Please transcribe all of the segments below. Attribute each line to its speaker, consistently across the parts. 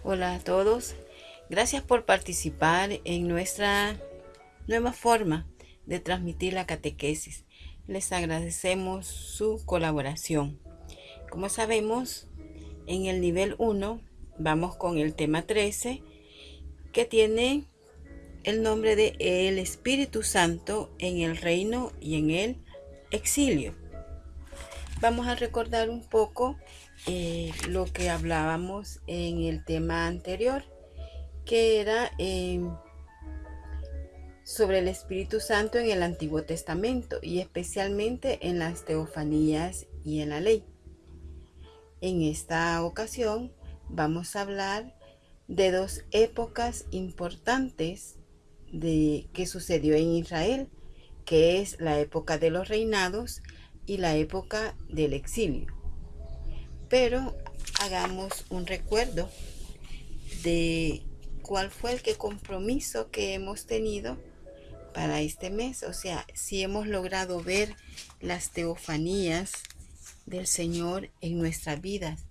Speaker 1: Hola a todos. Gracias por participar en nuestra nueva forma de transmitir la catequesis. Les agradecemos su colaboración. Como sabemos, en el nivel 1 vamos con el tema 13, que tiene el nombre de El Espíritu Santo en el reino y en el exilio. Vamos a recordar un poco lo que hablábamos en el tema anterior, que era sobre el Espíritu Santo en el Antiguo Testamento y especialmente en las teofanías y en la ley. En esta ocasión vamos a hablar de dos épocas importantes que sucedió en Israel, que es la época de los reinados y la época del exilio. Pero hagamos un recuerdo de cuál fue el compromiso que hemos tenido para este mes. O sea, si hemos logrado ver las teofanías del Señor en nuestras vidas,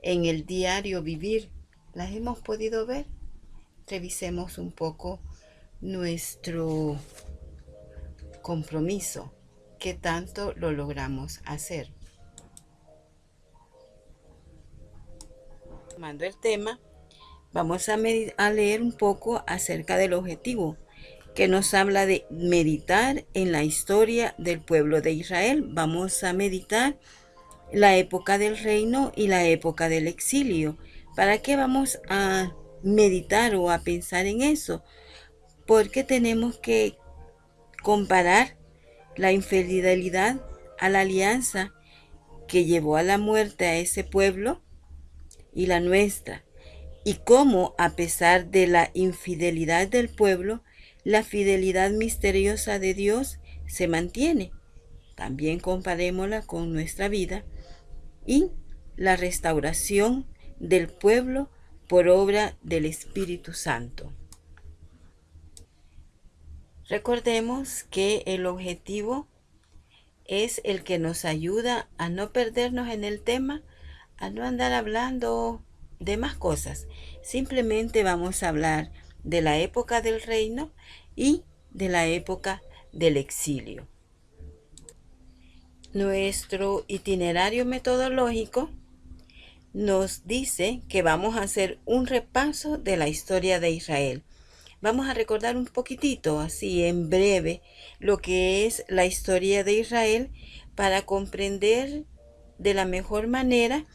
Speaker 1: en el diario vivir, las hemos podido ver. Revisemos un poco nuestro compromiso, qué tanto lo logramos hacer. Tomando el tema, vamos a leer un poco acerca del objetivo, que nos habla de meditar en la historia del pueblo de Israel. Vamos a meditar la época del reino y la época del exilio. ¿Para qué vamos a meditar o a pensar en eso? Porque tenemos que comparar la infidelidad a la alianza que llevó a la muerte a ese pueblo y la nuestra, y cómo, a pesar de la infidelidad del pueblo, la fidelidad misteriosa de Dios se mantiene. También comparémosla con nuestra vida y la restauración del pueblo por obra del Espíritu Santo. Recordemos que el objetivo es el que nos ayuda a no perdernos en el tema, a no andar hablando de más cosas. Simplemente vamos a hablar de la época del reino y de la época del exilio. Nuestro itinerario metodológico nos dice que vamos a hacer un repaso de la historia de Israel. Vamos a recordar un poquitito, así en breve, lo que es la historia de Israel para comprender de la mejor manera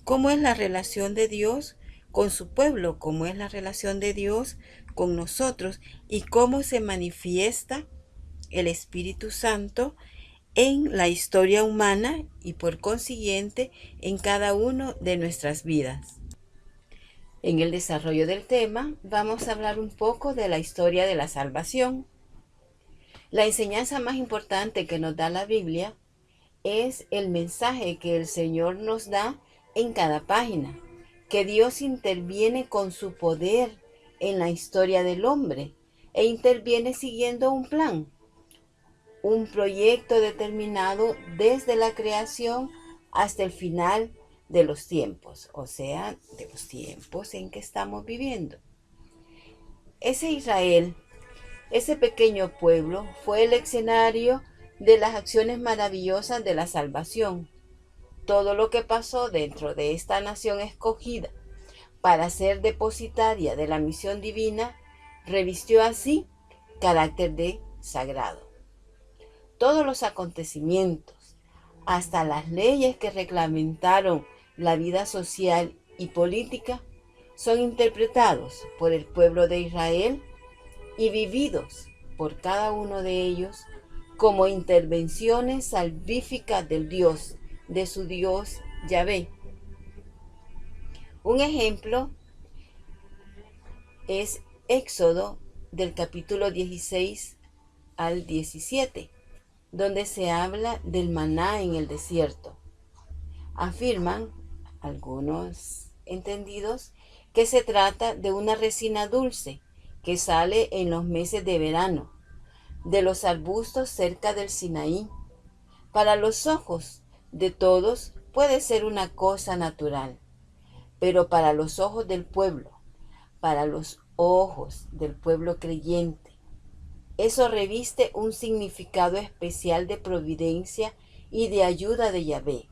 Speaker 1: cómo es la relación de Dios con su pueblo, cómo es la relación de Dios con nosotros y cómo se manifiesta el Espíritu Santo en la historia humana y por consiguiente en cada uno de nuestras vidas. En el desarrollo del tema vamos a hablar un poco de la historia de la salvación. La enseñanza más importante que nos da la Biblia es el mensaje que el Señor nos da en cada página, que Dios interviene con su poder en la historia del hombre e interviene siguiendo un proyecto determinado desde la creación hasta el final de los tiempos, o sea, de los tiempos en que estamos viviendo. Ese Israel, ese pequeño pueblo, fue el escenario de las acciones maravillosas de la salvación. Todo lo que pasó dentro de esta nación escogida para ser depositaria de la misión divina revistió así carácter de sagrado. Todos los acontecimientos, hasta las leyes que reglamentaron la vida social y política, son interpretados por el pueblo de Israel y vividos por cada uno de ellos como intervenciones salvíficas de su Dios Yahvé. Un ejemplo es Éxodo del capítulo 16 al 17, donde se habla del maná en el desierto. Afirman algunos entendidos que se trata de una resina dulce que sale en los meses de verano, de los arbustos cerca del Sinaí. Para los ojos de todos puede ser una cosa natural, pero para los ojos del pueblo, para los ojos del pueblo creyente, eso reviste un significado especial de providencia y de ayuda de Yahvé.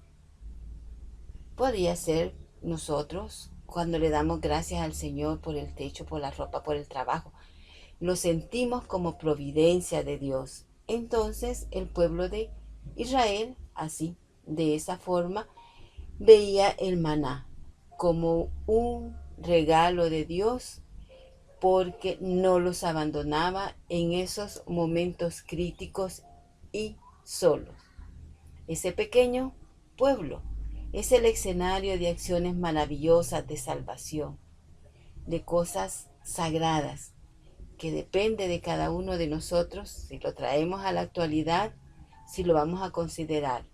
Speaker 1: Podría ser nosotros cuando le damos gracias al Señor por el techo, por la ropa, por el trabajo. Lo sentimos como providencia de Dios. Entonces el pueblo de Israel, así, de esa forma, veía el maná como un regalo de Dios porque no los abandonaba en esos momentos críticos y solos. Ese pequeño pueblo es el escenario de acciones maravillosas de salvación, de cosas sagradas, que depende de cada uno de nosotros si lo traemos a la actualidad, si lo vamos a considerar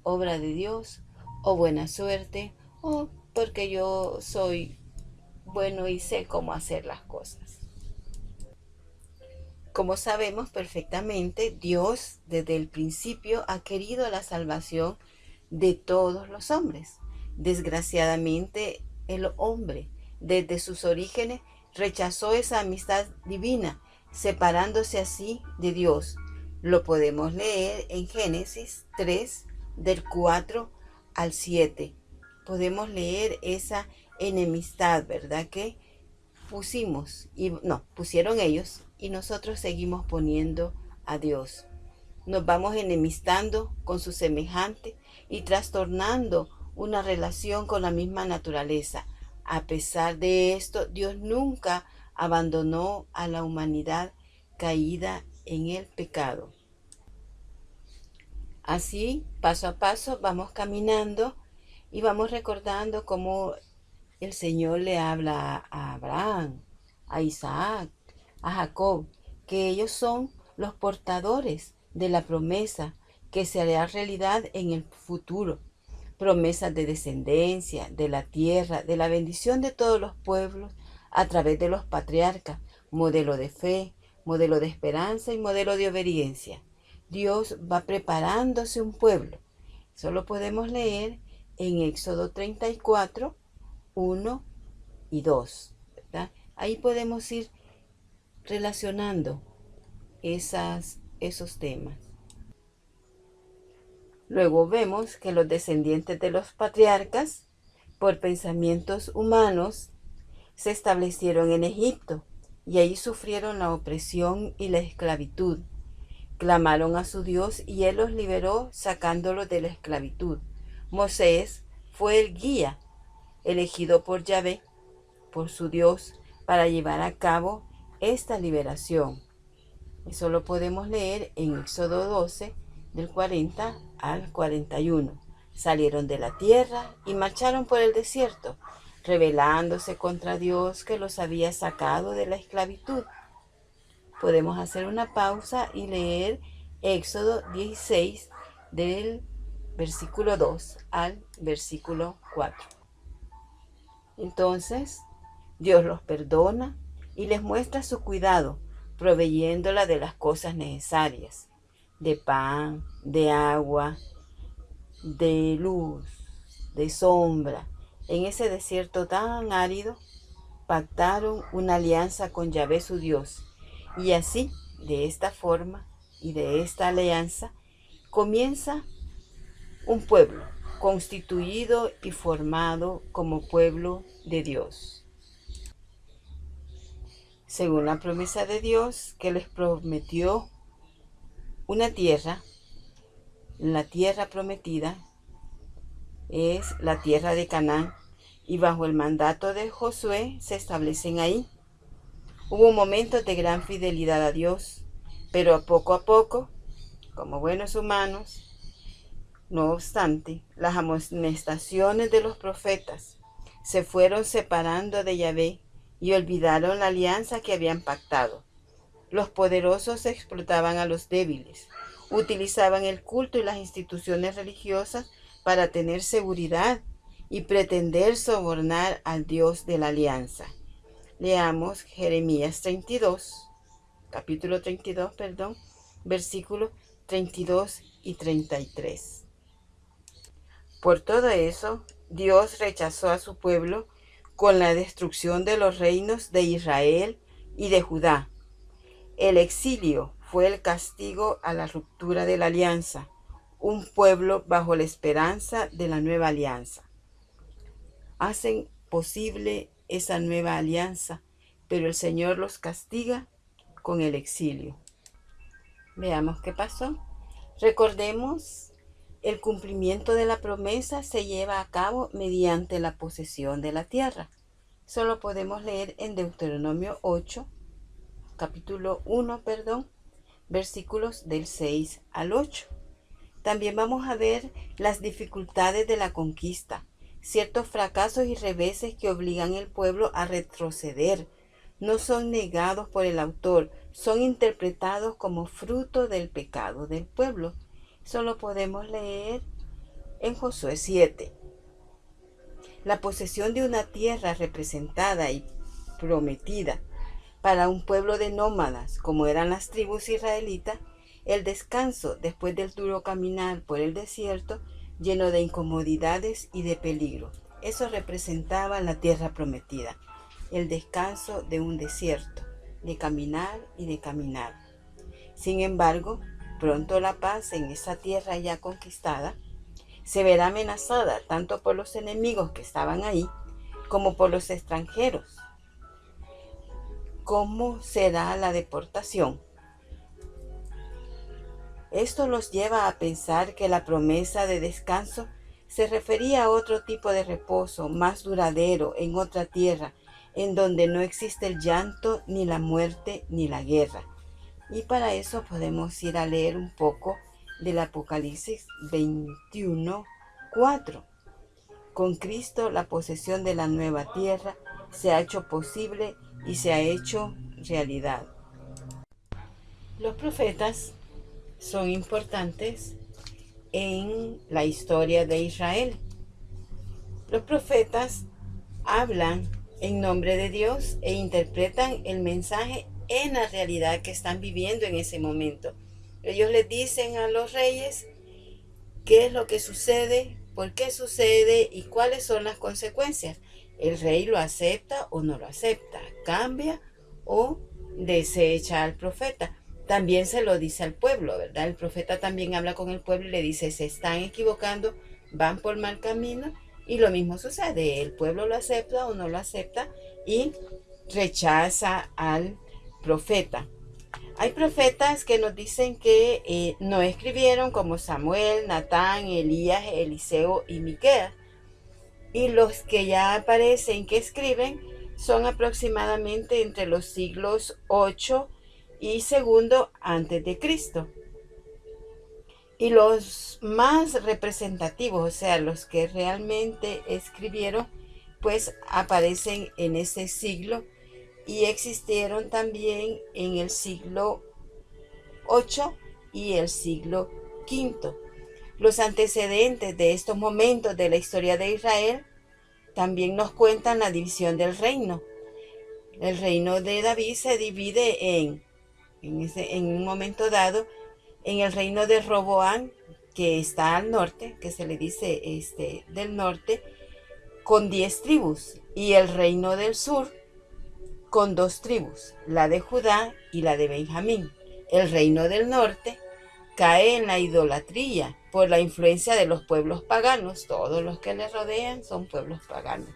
Speaker 1: obra de Dios o buena suerte o porque yo soy bueno y sé cómo hacer las cosas. Como sabemos perfectamente, Dios desde el principio ha querido la salvación de todos los hombres. Desgraciadamente, el hombre, desde sus orígenes, rechazó esa amistad divina, separándose así de Dios. Lo podemos leer en Génesis 3, del 4 al 7. Podemos leer esa enemistad, ¿verdad? Que pusieron ellos y nosotros seguimos poniendo a Dios. Nos vamos enemistando con su semejante y trastornando una relación con la misma naturaleza. A pesar de esto, Dios nunca abandonó a la humanidad caída en el pecado. Así, paso a paso, vamos caminando y vamos recordando cómo el Señor le habla a Abraham, a Isaac, a Jacob, que ellos son los portadores de la promesa que se hará realidad en el futuro. Promesas de descendencia, de la tierra, de la bendición de todos los pueblos a través de los patriarcas, modelo de fe, modelo de esperanza y modelo de obediencia. Dios va preparándose un pueblo. Eso lo podemos leer en Éxodo 34, 1 y 2, ¿verdad? Ahí podemos ir relacionando esos temas. Luego vemos que los descendientes de los patriarcas, por pensamientos humanos, se establecieron en Egipto y ahí sufrieron la opresión y la esclavitud. Clamaron a su Dios y Él los liberó sacándolos de la esclavitud. Moisés fue el guía elegido por Yahvé, por su Dios, para llevar a cabo esta liberación. Eso lo podemos leer en Éxodo 12, del 40 al 41. Salieron de la tierra y marcharon por el desierto, rebelándose contra Dios que los había sacado de la esclavitud. Podemos hacer una pausa y leer Éxodo 16, del versículo 2 al versículo 4. Entonces, Dios los perdona y les muestra su cuidado, proveyéndola de las cosas necesarias, de pan, de agua, de luz, de sombra. En ese desierto tan árido, pactaron una alianza con Yahvé su Dios. Y así, de esta forma y de esta alianza, comienza un pueblo constituido y formado como pueblo de Dios. Según la promesa de Dios que les prometió una tierra, la tierra prometida es la tierra de Canaán, y bajo el mandato de Josué se establecen ahí. Hubo momentos de gran fidelidad a Dios, pero a poco, como buenos humanos, no obstante, las amonestaciones de los profetas se fueron separando de Yahvé y olvidaron la alianza que habían pactado. Los poderosos explotaban a los débiles, utilizaban el culto y las instituciones religiosas para tener seguridad y pretender sobornar al Dios de la alianza. Leamos Jeremías 32, capítulo 32, versículos 32 y 33. Por todo eso, Dios rechazó a su pueblo con la destrucción de los reinos de Israel y de Judá. El exilio fue el castigo a la ruptura de la alianza, un pueblo bajo la esperanza de la nueva alianza. Hacen posible esa nueva alianza, pero el Señor los castiga con el exilio. Veamos qué pasó. Recordemos, el cumplimiento de la promesa se lleva a cabo mediante la posesión de la tierra. Solo podemos leer en Deuteronomio 8, capítulo 1, versículos del 6 al 8. También vamos a ver las dificultades de la conquista, ciertos fracasos y reveses que obligan al pueblo a retroceder. No son negados por el autor, son interpretados como fruto del pecado del pueblo. Solo podemos leer en Josué 7. La posesión de una tierra representada y prometida para un pueblo de nómadas, como eran las tribus israelitas, el descanso después del duro caminar por el desierto, lleno de incomodidades y de peligro. Eso representaba la tierra prometida, el descanso de un desierto, de caminar y de caminar. Sin embargo, pronto la paz en esa tierra ya conquistada se verá amenazada tanto por los enemigos que estaban ahí, como por los extranjeros. ¿Cómo será la deportación? Esto los lleva a pensar que la promesa de descanso se refería a otro tipo de reposo más duradero en otra tierra, en donde no existe el llanto, ni la muerte, ni la guerra. Y para eso podemos ir a leer un poco del Apocalipsis 21:4. Con Cristo la posesión de la nueva tierra se ha hecho posible y se ha hecho realidad. Los profetas son importantes en la historia de Israel. Los profetas hablan en nombre de Dios e interpretan el mensaje en la realidad que están viviendo en ese momento. Ellos les dicen a los reyes qué es lo que sucede, por qué sucede y cuáles son las consecuencias. El rey lo acepta o no lo acepta, cambia o desecha al profeta. También se lo dice al pueblo, ¿verdad? El profeta también habla con el pueblo y le dice, se están equivocando, van por mal camino, y lo mismo sucede, el pueblo lo acepta o no lo acepta y rechaza al profeta. Hay profetas que nos dicen que no escribieron, como Samuel, Natán, Elías, Eliseo y Miqueas. Y los que ya aparecen que escriben son aproximadamente entre los siglos 8 y segundo antes de Cristo. Y los más representativos, o sea, los que realmente escribieron, pues aparecen en ese siglo y existieron también en el siglo 8 y el siglo V. Los antecedentes de estos momentos de la historia de Israel también nos cuentan la división del reino. El reino de David se divide en un momento dado, en el reino de Roboam, que está al norte, que se le dice del norte, con 10 tribus, y el reino del sur, con 2 tribus, la de Judá y la de Benjamín. El reino del norte cae en la idolatría por la influencia de los pueblos paganos. Todos los que le rodean son pueblos paganos.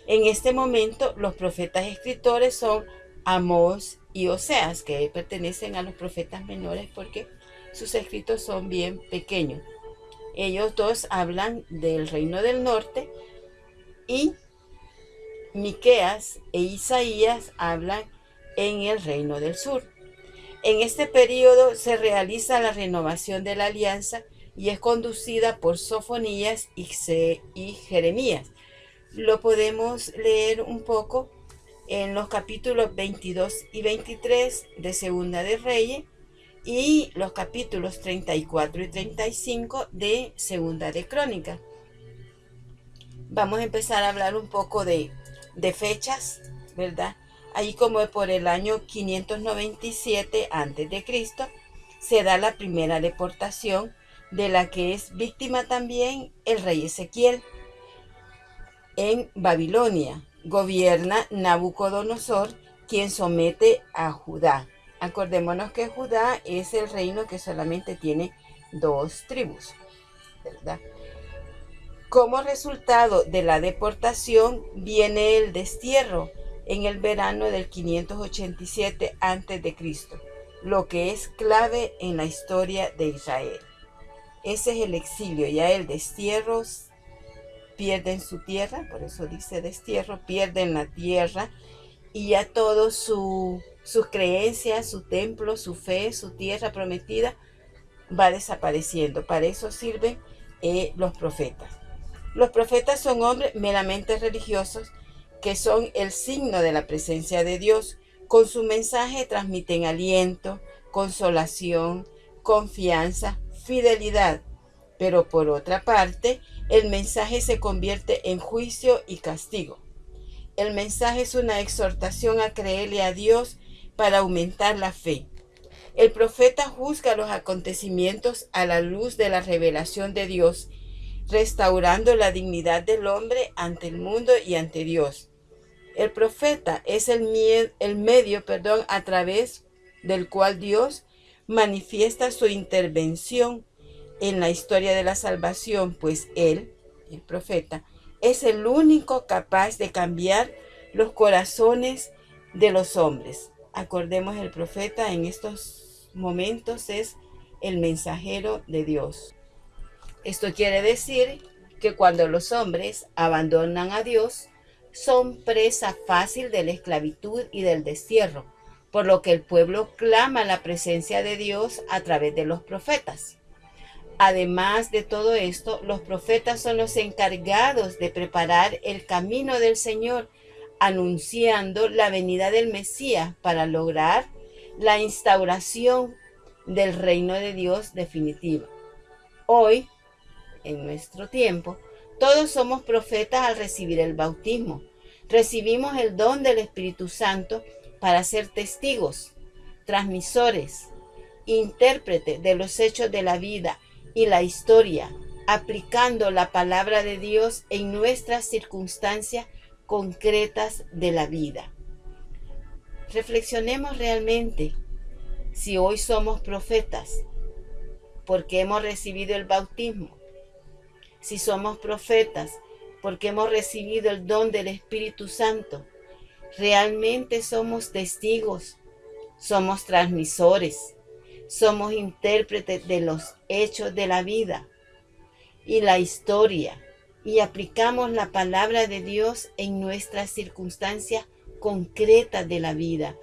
Speaker 1: En este momento, los profetas escritores son Amós y Oseas, que pertenecen a los profetas menores porque sus escritos son bien pequeños. Ellos dos hablan del reino del norte y Miqueas e Isaías hablan en el reino del sur. En este periodo se realiza la renovación de la alianza y es conducida por Sofonías y Jeremías. Lo podemos leer un poco en los capítulos 22 y 23 de Segunda de Reyes y los capítulos 34 y 35 de Segunda de Crónicas. Vamos a empezar a hablar un poco de fechas, ¿verdad? Ahí como por el año 597 a.C. se da la primera deportación, de la que es víctima también el rey Ezequiel. en Babilonia. Gobierna Nabucodonosor, quien somete a Judá. Acordémonos que Judá es el reino que solamente tiene 2 tribus, ¿verdad? Como resultado de la deportación viene el destierro en el verano del 587 a.C., lo que es clave en la historia de Israel. Ese es el exilio, ya el destierro, pierden su tierra, por eso dice destierro, pierden la tierra y ya todo sus creencias, su templo, su fe, su tierra prometida va desapareciendo. Para eso sirven los profetas. Los profetas son hombres meramente religiosos que son el signo de la presencia de Dios. Con su mensaje transmiten aliento, consolación, confianza, fidelidad. Pero por otra parte, el mensaje se convierte en juicio y castigo. El mensaje es una exhortación a creerle a Dios para aumentar la fe. El profeta juzga los acontecimientos a la luz de la revelación de Dios, restaurando la dignidad del hombre ante el mundo y ante Dios. El profeta es el medio a través del cual Dios manifiesta su intervención en la historia de la salvación, pues él, el profeta, es el único capaz de cambiar los corazones de los hombres. Acordemos, el profeta en estos momentos es el mensajero de Dios. Esto quiere decir que cuando los hombres abandonan a Dios, son presa fácil de la esclavitud y del destierro, por lo que el pueblo clama la presencia de Dios a través de los profetas. Además de todo esto, los profetas son los encargados de preparar el camino del Señor, anunciando la venida del Mesías para lograr la instauración del reino de Dios definitivo. Hoy, en nuestro tiempo, todos somos profetas al recibir el bautismo. Recibimos el don del Espíritu Santo para ser testigos, transmisores, intérpretes de los hechos de la vida y la historia, aplicando la palabra de Dios en nuestras circunstancias concretas de la vida. Reflexionemos realmente si hoy somos profetas, porque hemos recibido el bautismo. Si somos profetas, porque hemos recibido el don del Espíritu Santo. Realmente somos testigos, somos transmisores, somos intérpretes de los hechos de la vida y la historia, y aplicamos la palabra de Dios en nuestras circunstancias concretas de la vida.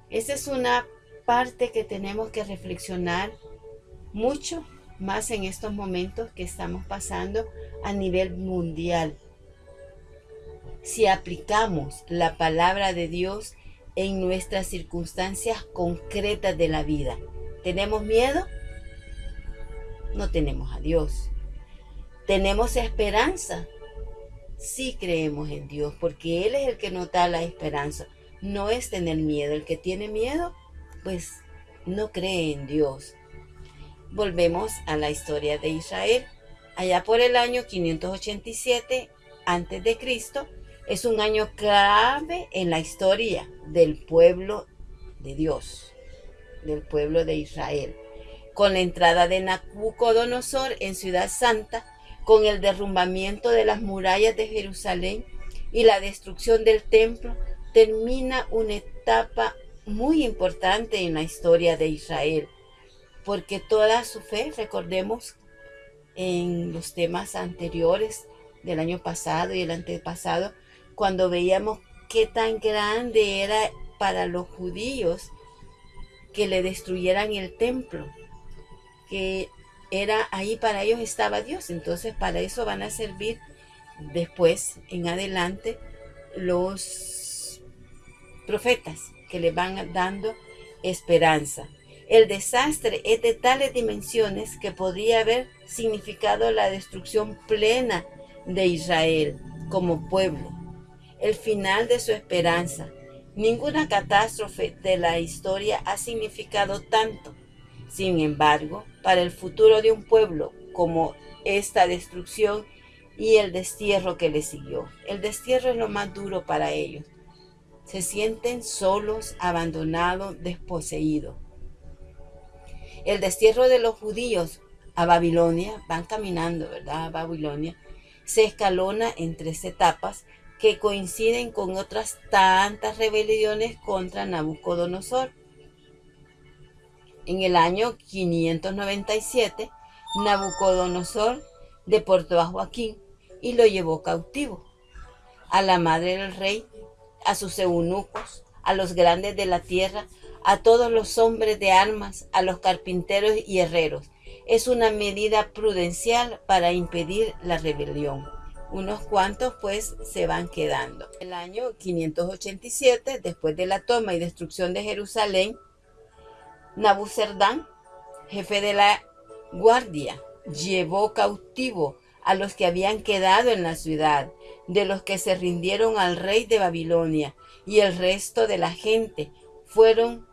Speaker 1: Esa es una parte que tenemos que reflexionar mucho más en estos momentos que estamos pasando a nivel mundial. Si aplicamos la palabra de Dios en nuestras circunstancias concretas de la vida, ¿tenemos miedo? No tenemos a Dios. ¿Tenemos esperanza? Sí creemos en Dios, porque Él es el que nos da la esperanza. No es tener miedo. El que tiene miedo, pues no cree en Dios. Volvemos a la historia de Israel. Allá por el año 587 a.C., es un año clave en la historia del pueblo de Dios, del pueblo de Israel, con la entrada de Nabucodonosor en Ciudad Santa, con el derrumbamiento de las murallas de Jerusalén y la destrucción del templo, termina una etapa muy importante en la historia de Israel, porque toda su fe, recordemos en los temas anteriores del año pasado y el antepasado, cuando veíamos qué tan grande era para los judíos que le destruyeran el templo, que era ahí, para ellos estaba Dios. Entonces para eso van a servir después en adelante los profetas que le van dando esperanza. El desastre es de tales dimensiones que podría haber significado la destrucción plena de Israel como pueblo, el final de su esperanza. Ninguna catástrofe de la historia ha significado tanto. Sin embargo, para el futuro de un pueblo como esta destrucción y el destierro que le siguió. El destierro es lo más duro para ellos. Se sienten solos, abandonados, desposeídos. El destierro de los judíos a Babilonia, van caminando, ¿verdad? A Babilonia, se escalona en 3 etapas que coinciden con otras tantas rebeliones contra Nabucodonosor. En el año 597, Nabucodonosor deportó a Joaquín y lo llevó cautivo. A la madre del rey, a sus eunucos, a los grandes de la tierra, a todos los hombres de armas, a los carpinteros y herreros. Es una medida prudencial para impedir la rebelión. Unos cuantos pues se van quedando. En el año 587, después de la toma y destrucción de Jerusalén, Nabuzaردán, jefe de la guardia, llevó cautivo a los que habían quedado en la ciudad, de los que se rindieron al rey de Babilonia, y el resto de la gente fueron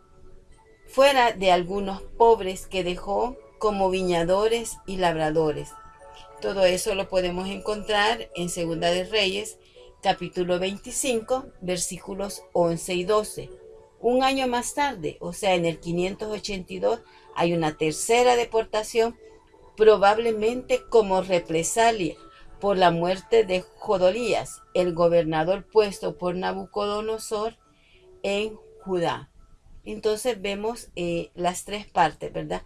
Speaker 1: fuera de algunos pobres que dejó como viñadores y labradores. Todo eso lo podemos encontrar en Segunda de Reyes, capítulo 25, versículos 11 y 12. Un año más tarde, o sea, en el 582, hay una tercera deportación, probablemente como represalia por la muerte de Jodolías, el gobernador puesto por Nabucodonosor en Judá. Entonces vemos las 3 partes, ¿verdad?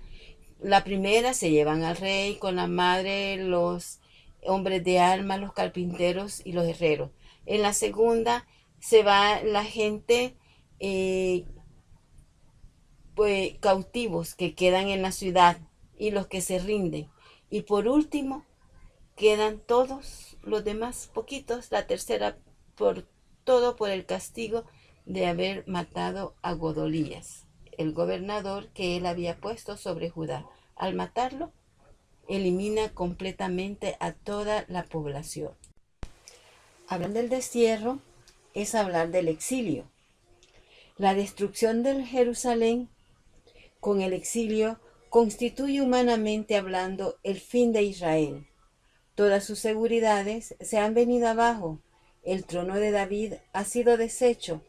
Speaker 1: La primera, se llevan al rey con la madre, los hombres de armas, los carpinteros y los herreros. En la segunda, se va la gente pues, cautivos que quedan en la ciudad y los que se rinden. Y por último, quedan todos los demás poquitos, la tercera por todo por el castigo de haber matado a Godolías, el gobernador que él había puesto sobre Judá. Al matarlo, elimina completamente a toda la población. Hablar del destierro es hablar del exilio. La destrucción del Jerusalén con el exilio constituye humanamente hablando el fin de Israel. Todas sus seguridades se han venido abajo. El trono de David ha sido deshecho.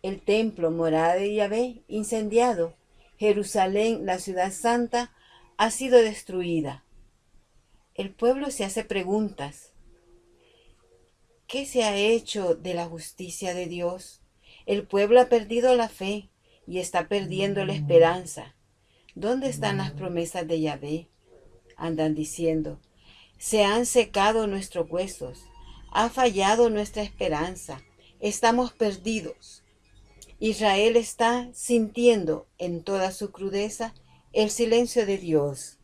Speaker 1: El templo, morada de Yahvé, incendiado. Jerusalén, la ciudad santa, ha sido destruida. El pueblo se hace preguntas. ¿Qué se ha hecho de la justicia de Dios? El pueblo ha perdido la fe y está perdiendo la esperanza. ¿Dónde están las promesas de Yahvé? Andan diciendo, se han secado nuestros huesos, ha fallado nuestra esperanza, estamos perdidos. Israel está sintiendo en toda su crudeza el silencio de Dios.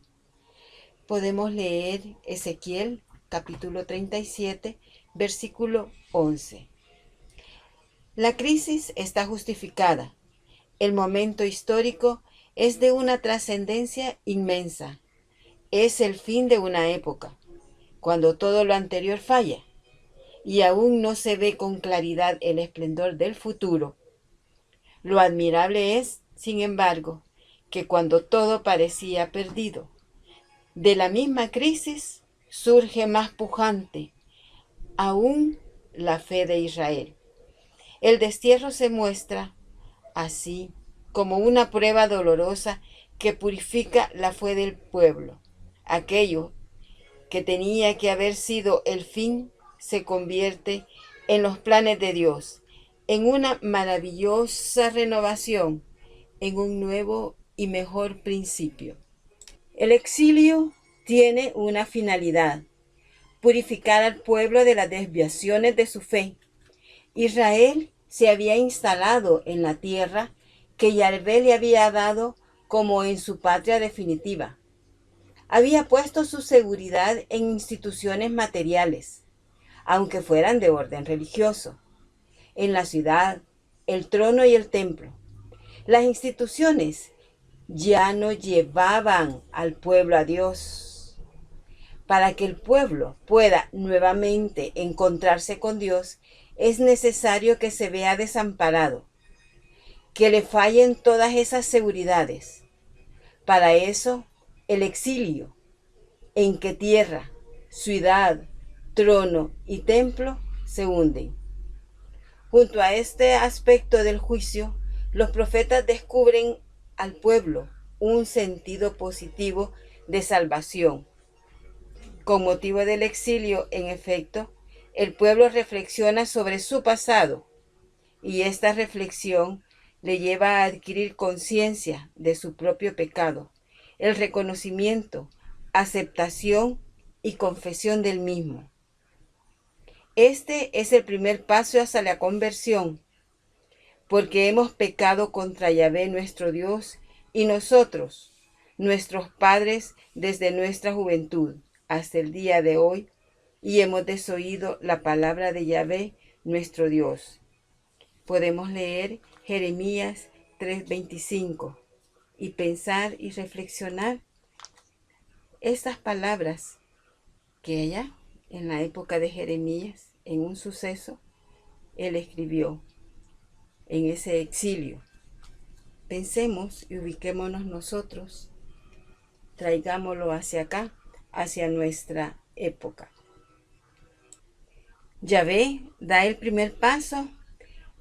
Speaker 1: Podemos leer Ezequiel capítulo 37, versículo 11. La crisis está justificada. El momento histórico es de una trascendencia inmensa. Es el fin de una época, cuando todo lo anterior falla y aún no se ve con claridad el esplendor del futuro. Lo admirable es, sin embargo, que cuando todo parecía perdido, de la misma crisis surge más pujante aún la fe de Israel. El destierro se muestra así como una prueba dolorosa que purifica la fe del pueblo. Aquello que tenía que haber sido el fin se convierte en los planes de Dios, en una maravillosa renovación, en un nuevo y mejor principio. El exilio tiene una finalidad: purificar al pueblo de las desviaciones de su fe. Israel se había instalado en la tierra que Yahvé le había dado como en su patria definitiva. Había puesto su seguridad en instituciones materiales, aunque fueran de orden religioso, en la ciudad, el trono y el templo. Las instituciones ya no llevaban al pueblo a Dios. Para que el pueblo pueda nuevamente encontrarse con Dios, es necesario que se vea desamparado, que le fallen todas esas seguridades. Para eso, el exilio. ¿En qué tierra, ciudad trono y templo se hunden. Junto a este aspecto del juicio, los profetas descubren al pueblo un sentido positivo de salvación. Con motivo del exilio, en efecto, el pueblo reflexiona sobre su pasado y esta reflexión le lleva a adquirir conciencia de su propio pecado, el reconocimiento, aceptación y confesión del mismo. Este es el primer paso hacia la conversión, porque hemos pecado contra Yahvé nuestro Dios y nosotros, nuestros padres, desde nuestra juventud hasta el día de hoy, y hemos desoído la palabra de Yahvé nuestro Dios. Podemos leer Jeremías 3:25 y pensar y reflexionar estas palabras que allá, en la época de Jeremías, en un suceso, él escribió en ese exilio. Pensemos y ubiquémonos nosotros, traigámoslo hacia acá, hacia nuestra época. Yahvé da el primer paso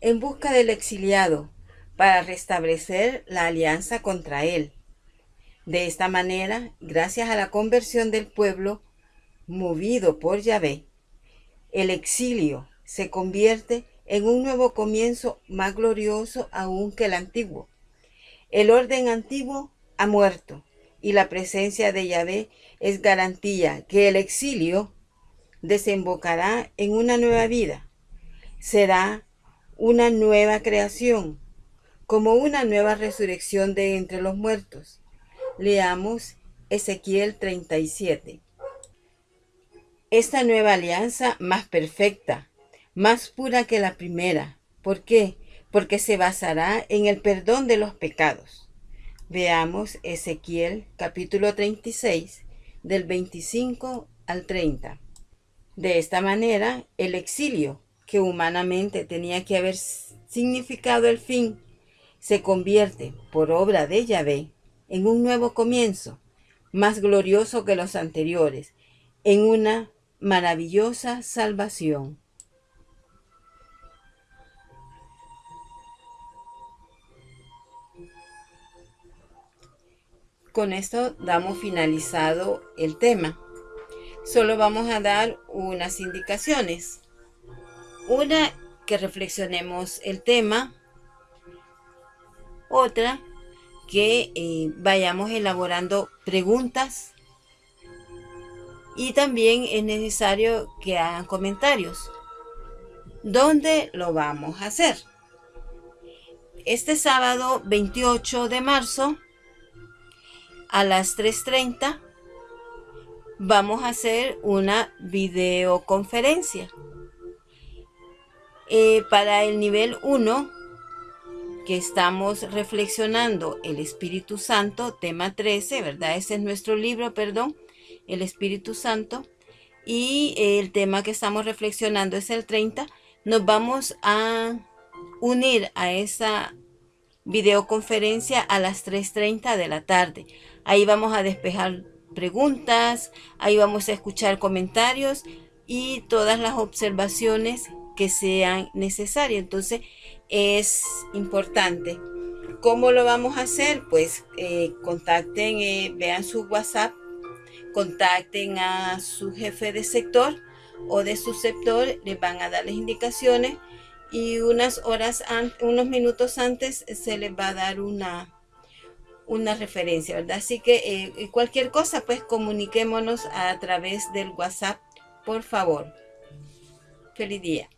Speaker 1: en busca del exiliado para restablecer la alianza contra él. De esta manera, gracias a la conversión del pueblo, movido por Yahvé, el exilio se convierte en un nuevo comienzo más glorioso aún que el antiguo. El orden antiguo ha muerto y la presencia de Yahvé es garantía que el exilio desembocará en una nueva vida. Será una nueva creación, como una nueva resurrección de entre los muertos. Leamos Ezequiel 37. Esta nueva alianza más perfecta, más pura que la primera. ¿Por qué? Porque se basará en el perdón de los pecados. Veamos Ezequiel capítulo 36, del 25 al 30. De esta manera, el exilio, que humanamente tenía que haber significado el fin, se convierte, por obra de Yahvé, en un nuevo comienzo, más glorioso que los anteriores, en una maravillosa salvación. Con esto damos finalizado el tema. Solo vamos a dar unas indicaciones. Una, que reflexionemos el tema. Otra, que vayamos elaborando preguntas. Y también es necesario que hagan comentarios. ¿Dónde lo vamos a hacer? Este sábado 28 de marzo a las 3:30 vamos a hacer una videoconferencia. Para el nivel 1, que estamos reflexionando el Espíritu Santo, tema 13, ¿verdad? Ese es nuestro libro, perdón, el Espíritu Santo. Y el tema que estamos reflexionando es el 30. Nos vamos a unir a esa videoconferencia a las 3:30 de la tarde. Ahí vamos a despejar preguntas, ahí vamos a escuchar comentarios y todas las observaciones que sean necesarias. Entonces es importante. ¿Cómo lo vamos a hacer? Pues contacten, vean su WhatsApp, contacten a su jefe de sector o de su sector, les van a dar las indicaciones y unos minutos antes se les va a dar una referencia, ¿verdad? Así que cualquier cosa, pues comuniquémonos a través del WhatsApp, por favor. Feliz día.